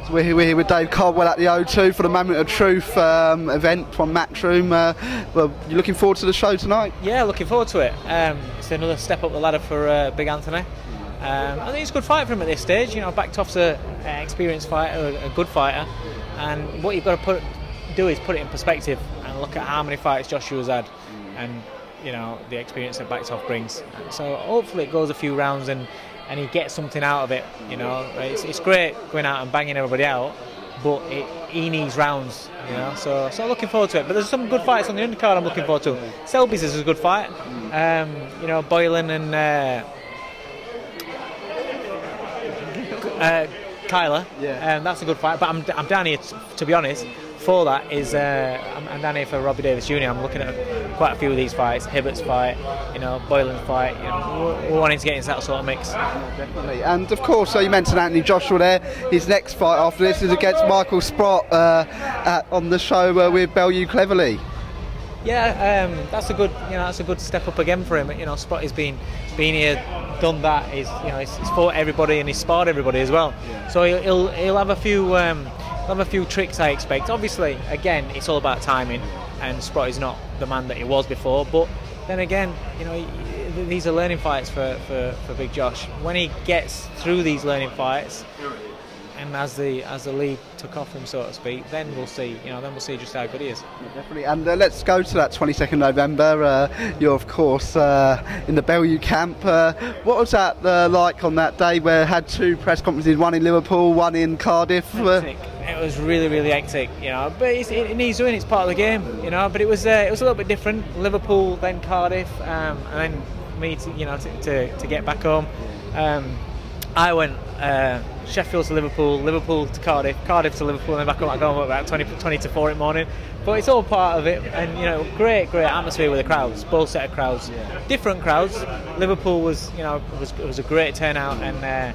So we're here with Dave Coldwell at the O2 for the Moment of Truth event from Matchroom. Well, you looking forward to the show tonight? Yeah, looking forward to it. It's another step up the ladder for Big Anthony. I think it's a good fight for him at this stage. You know, Backtoff's an experienced fighter, a good fighter, and what you've got to do is put it in perspective and look at how many fights Joshua's had, and you know the experience that Backtoff brings. So hopefully it goes a few rounds and he gets something out of it. You know, it's great going out and banging everybody out, but he needs rounds. You know, so looking forward to it. But there's some good fights on the undercard I'm looking forward to. Selby's is a good fight. You know, Boylan and Kyler. Yeah. That's a good fight. But I'm down here to be honest. For that is I'm down here for Robbie Davis Jr. I'm looking at quite a few of these fights. Hibbert's fight, you know, Boylan's fight. You know, we're wanting to get into that sort of mix. Yeah, definitely. And of course, so you mentioned Anthony Joshua there. His next fight after this is against Michael Sprott on the show with Bellew Cleverly. Yeah, that's a good step up again for him. You know, Sprott has been here, done that. He's fought everybody and he's sparred everybody as well. Yeah. So he'll have a few tricks, I expect. Obviously, again, it's all about timing, and Sprott is not the man that he was before. But then again, you know, these are learning fights for Big Josh. When he gets through these learning fights, and as the league took off him, so to speak, then we'll see. You know, then we'll see just how good he is. Yeah, definitely. And let's go to that 22nd November. You're of course in the Bellew camp. What was that like on that day? Where I had two press conferences, one in Liverpool, one in Cardiff. It was really, really hectic, you know. But it needs doing. It's part of the game, you know. But it was a little bit different. Liverpool, then Cardiff, and then me to get back home. I went Sheffield to Liverpool, Liverpool to Cardiff, Cardiff to Liverpool, and then back home. I go home about 20 to 4 in the morning. But it's all part of it, and you know, great atmosphere with the crowds, both set of crowds, different crowds. Liverpool was a great turnout and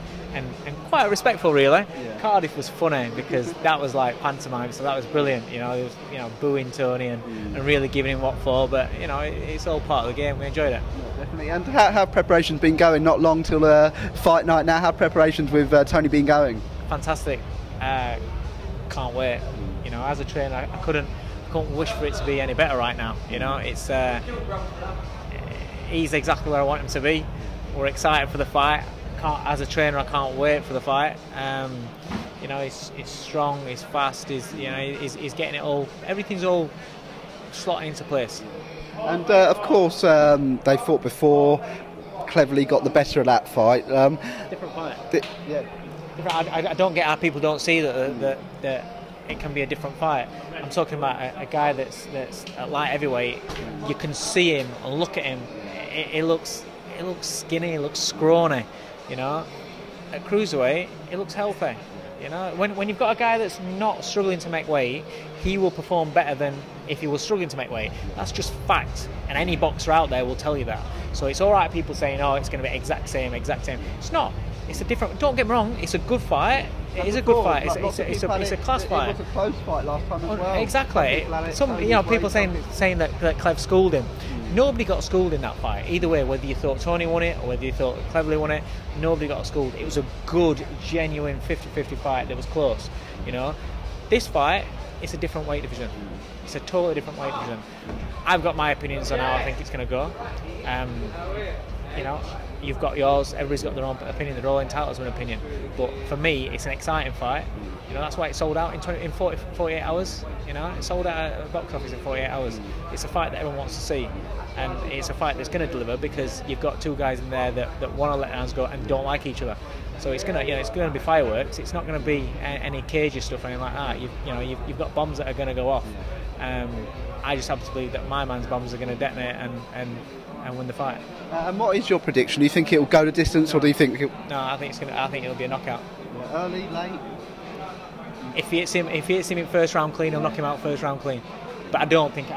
quite respectful, really. Yeah. Cardiff was funny because that was like pantomime, so that was brilliant. You know, it was, you know, booing Tony and really giving him what for. But you know, it's all part of the game. We enjoyed it. Yeah, definitely. And how have preparations been going? Not long till fight night now. How have preparations with Tony been going? Fantastic. Can't wait. You know, as a trainer, I couldn't wish for it to be any better right now. You know, it's he's exactly where I want him to be. We're excited for the fight. As a trainer, I can't wait for the fight. You know, he's strong, he's fast, he's getting it all. Everything's all slotting into place. And of course, they fought before. Cleverly got the better of that fight. Different fight. Yeah. I don't get how people don't see that it can be a different fight. I'm talking about a guy that's at light heavyweight. You can see him and look at him. It looks skinny. It looks scrawny. You know, at cruiserweight, it looks healthy. You know, when you've got a guy that's not struggling to make weight, he will perform better than if he was struggling to make weight. That's just fact, and any boxer out there will tell you that. So it's all right, people saying, "Oh, it's going to be exact same." It's not. It's a different. Don't get me wrong. It's a good fight. It is a good fight. It's a class fight. It was a close fight last time as well. Exactly. People saying that Clev schooled him. Nobody got schooled in that fight. Either way, whether you thought Tony won it or whether you thought Cleverly won it, nobody got schooled. It was a good, genuine 50-50 fight that was close. You know, this fight, it's a different weight division. It's a totally different weight division. I've got my opinions on how I think it's going to go. You know, you've got yours. Everybody's got their own opinion. They're all entitled to an opinion. But for me, it's an exciting fight. You know, that's why it sold out in 48 hours. You know, it sold out at box office in 48 hours. It's a fight that everyone wants to see, and it's a fight that's going to deliver because you've got two guys in there that want to let hands go and don't like each other. So it's going to be fireworks. It's not going to be any cages stuff or anything like that. You've got bombs that are going to go off. I just have to believe that my man's bombs are going to detonate and win the fight. And what is your prediction? Do you think it'll go the distance, or do you think? No, I think it'll be a knockout. Yeah, early, late. If he hits him in first round clean, he'll knock him out first round clean. But I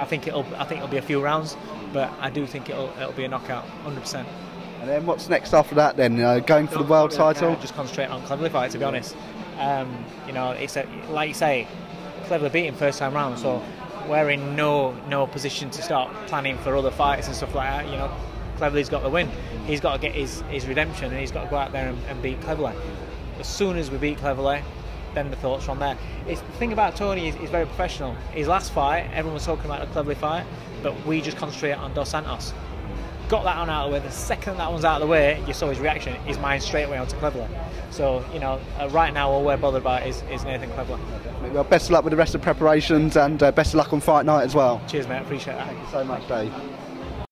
think it'll be a few rounds. But I do think it'll be a knockout, 100%. And then what's next after that? Then going for the world title. Just concentrate on Cleverly fight, to be honest. You know, it's like you say, Cleverly beat him first time round, so we're in no position to start planning for other fights and stuff like that. You know, Cleverly's got the win. He's got to get his redemption, and he's got to go out there and beat Cleverly. As soon as we beat Cleverly, then the thoughts from there. The thing about Tony is he's very professional. His last fight, everyone was talking about the Cleverly fight, but we just concentrated on Dos Santos. Got that one out of the way. The second that one's out of the way, you saw his reaction. His mind straight away onto Cleverly. So, right now all we're bothered about is Nathan Cleverly. Well, best of luck with the rest of the preparations, and best of luck on fight night as well. Cheers, mate. Appreciate that. Thank you so much, Dave.